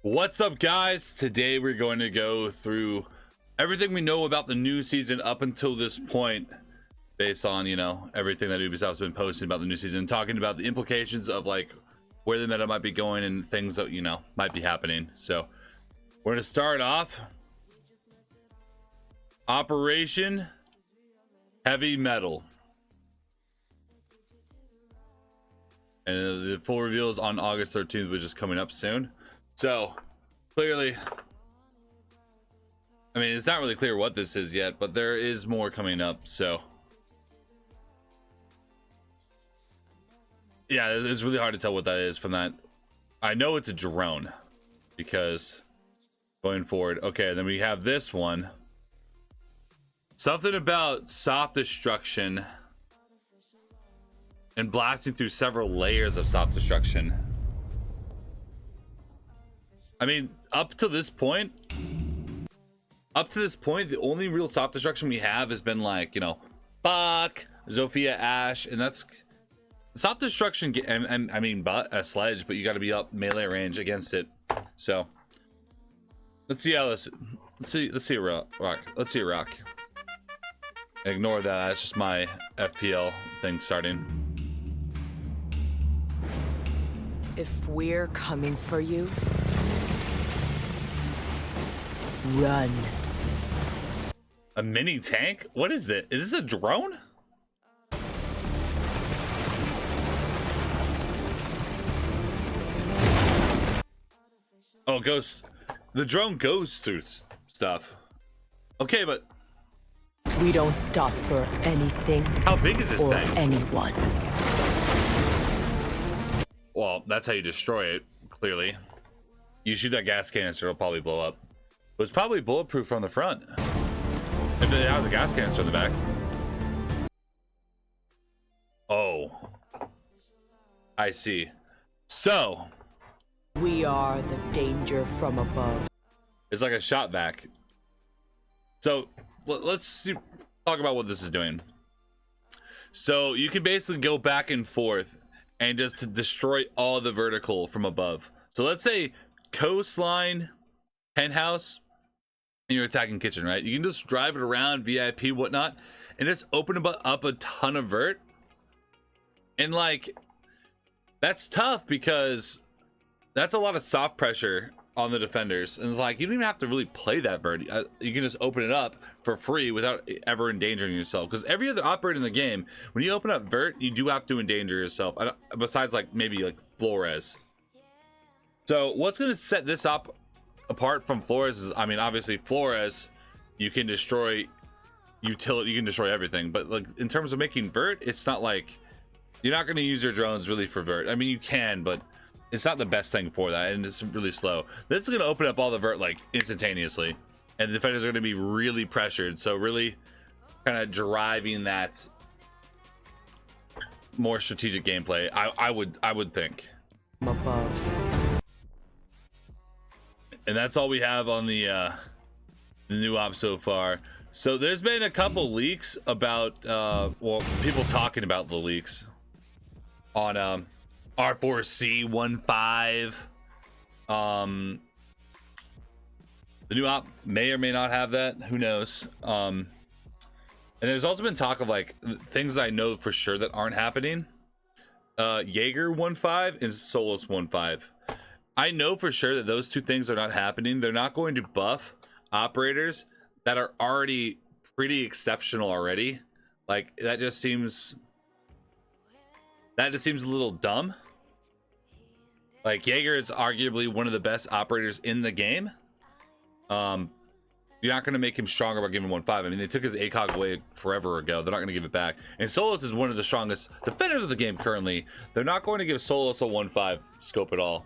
What's up, guys? Today we're going to go through everything we know about the new season up until this point, based on, you know, everything that Ubisoft's been posting about the new season, and talking about the implications of like where the meta might be going and things that, you know, might be happening. So we're going to start off Operation Heavy Mettle, and the full reveal is on August 13th, which is coming up soon. So clearly, I mean, it's not really clear what this is yet, but there is more coming up. So yeah, it's really hard to tell what that is from that. I know it's a drone because going forward. Okay, then we have this one. Something about soft destruction and blasting through several layers of soft destruction. I mean, up to this point, the only real soft destruction we have has been like, you know, Buck, Zofia, Ash, and that's soft destruction. I mean, but a sledge, but you got to be up melee range against it. So let's see how this. Let's see a rock. Let's see a rock. Ignore that. That's just my FPL thing starting. If we're coming for you, run. A mini tank? What is this? Is this a drone? Oh, goes. The drone goes through stuff. Okay, but we don't stop for anything. How big is this or thing? Anyone. Well, that's how you destroy it, clearly. You shoot that gas canister, it'll probably blow up. But it's probably bulletproof from the front. If it has a gas canister in the back. Oh. I see. So. We are the danger from above. It's like a shot back. So, let's talk about what this is doing. So, you can basically go back and forth and just to destroy all the vertical from above. So let's say coastline, penthouse, and you're attacking kitchen, right? You can just drive it around, VIP, whatnot, and just open up a ton of vert. And like, that's tough because that's a lot of soft pressure on the defenders. And it's like, you don't even have to really play that vert. You can just open it up for free without ever endangering yourself. Because every other operator in the game, when you open up vert, you do have to endanger yourself. Besides like maybe like Flores. So what's going to set this up apart from Flores is, I mean, obviously Flores, you can destroy utility, you can destroy everything. But like in terms of making vert, it's not like, you're not going to use your drones really for vert. I mean, you can, but it's not the best thing for that, and it's really slow. This is going to open up all the vert like instantaneously, and the defenders are going to be really pressured. So really kind of driving that more strategic gameplay. I would think. Above. And that's all we have on the new op so far. So there's been a couple leaks about well, people talking about the leaks on R4C15. The new op may or may not have that, who knows. And there's also been talk of like things that I know for sure that aren't happening. Jaeger 1.5 and Solus 1.5. I know for sure that those two things are not happening. They're not going to buff operators that are already pretty exceptional already. Like that just seems a little dumb. Like Jaeger is arguably one of the best operators in the game. You're not going to make him stronger by giving him 1.5. I mean, they took his ACOG away forever ago. They're not going to give it back. And Solus is one of the strongest defenders of the game currently. They're not going to give Solus a 1.5 scope at all.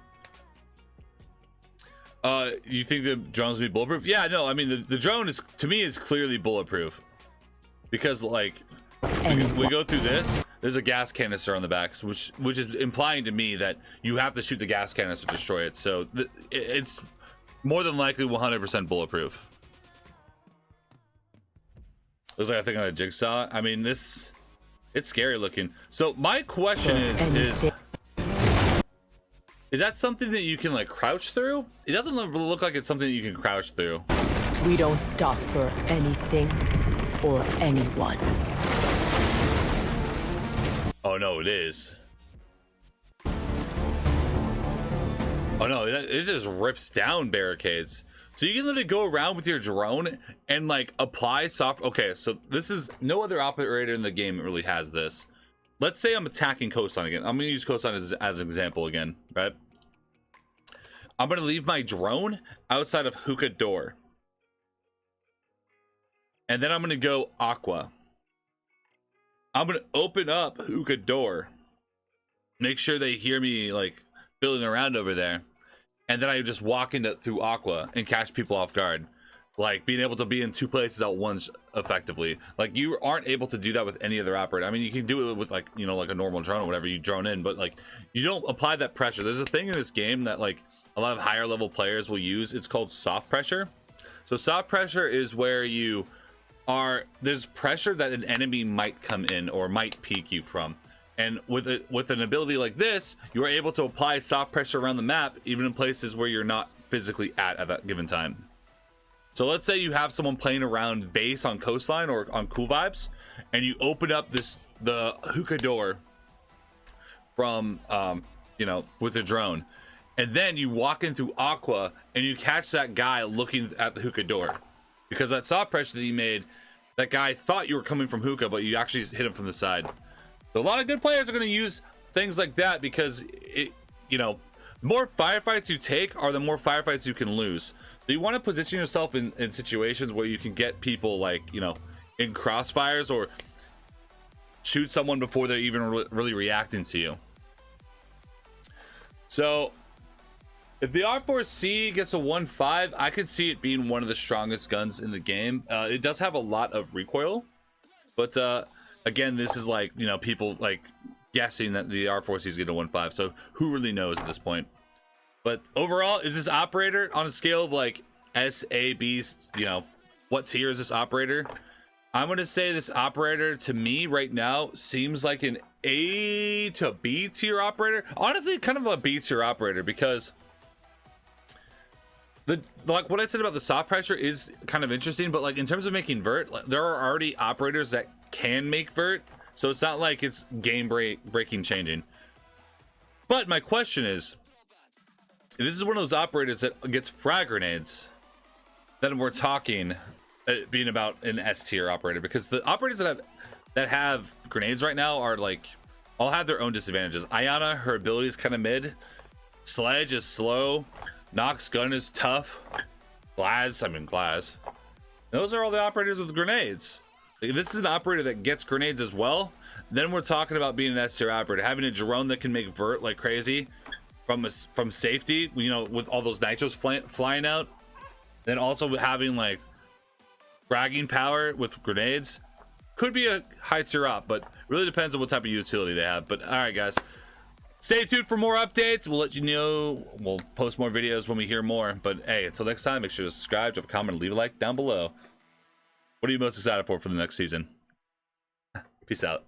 You think the drone's gonna be bulletproof? Yeah, no, I mean the drone is, to me, is clearly bulletproof. Because like we go through this, there's a gas canister on the back, which is implying to me that you have to shoot the gas canister to destroy it. So it's more than likely 100% bulletproof. Looks like I think on a jigsaw. I mean, it's scary looking. So my question is Is that something that you can like crouch through? It doesn't look like it's something that you can crouch through. We don't stop for anything or anyone. Oh no, it is. Oh no, it just rips down barricades. So you can literally go around with your drone and like apply soft. Okay, so this is no other operator in the game really has this. Let's say I'm attacking Coastline again. I'm gonna use Coastline as an example again, right? I'm gonna leave my drone outside of Hookah Door. And then I'm gonna go Aqua. I'm gonna open up Hookah Door. Make sure they hear me like building around over there. And then I just walk through Aqua and catch people off guard. Like being able to be in two places at once effectively. Like you aren't able to do that with any other operator. I mean, you can do it with like, you know, like a normal drone or whatever, you drone in, but like you don't apply that pressure. There's a thing in this game that like a lot of higher level players will use. It's called soft pressure. So soft pressure is where there's pressure that an enemy might come in or might peek you from. And with an ability like this, you are able to apply soft pressure around the map, even in places where you're not physically at that given time. So let's say you have someone playing around base on Coastline or on Cool Vibes, and you open up the Hookah Door from you know, with a drone, and then you walk in through Aqua and you catch that guy looking at the Hookah Door, because that soft pressure that you made, that guy thought you were coming from Hookah, but you actually hit him from the side. So a lot of good players are going to use things like that because it, you know, the more firefights you take are the more firefights you can lose. So you want to position yourself in situations where you can get people like, you know, in crossfires or shoot someone before they're even really reacting to you. So if the R4C gets a 1.5, I could see it being one of the strongest guns in the game. It does have a lot of recoil, but again, this is like, you know, people like guessing that the R4C is getting a 1.5, so who really knows at this point? But overall, is this operator on a scale of like S, A, B, you know, what tier is this operator? I'm going to say this operator to me right now seems like an A to B tier operator. Honestly, kind of a B tier operator, because like what I said about the soft pressure is kind of interesting, but like in terms of making vert, there are already operators that can make vert, so it's not like it's game breaking changing. But my question is, if this is one of those operators that gets frag grenades, then we're talking being about an S tier operator, because the operators that have grenades right now are like all have their own disadvantages. Ayana, her ability is kind of mid. Sledge is slow. Nox gun is tough. Glaz. Those are all the operators with grenades. If this is an operator that gets grenades as well, then we're talking about being an S tier operator, having a drone that can make vert like crazy from safety, you know, with all those nitros flying out, then also having like fragging power with grenades. Could be a high tier op, but really depends on what type of utility they have. But all right, guys, stay tuned for more updates. We'll let you know. We'll post more videos when we hear more. But hey, until next time, make sure to subscribe, drop a comment, and leave a like down below. What are you most excited for the next season? Peace out.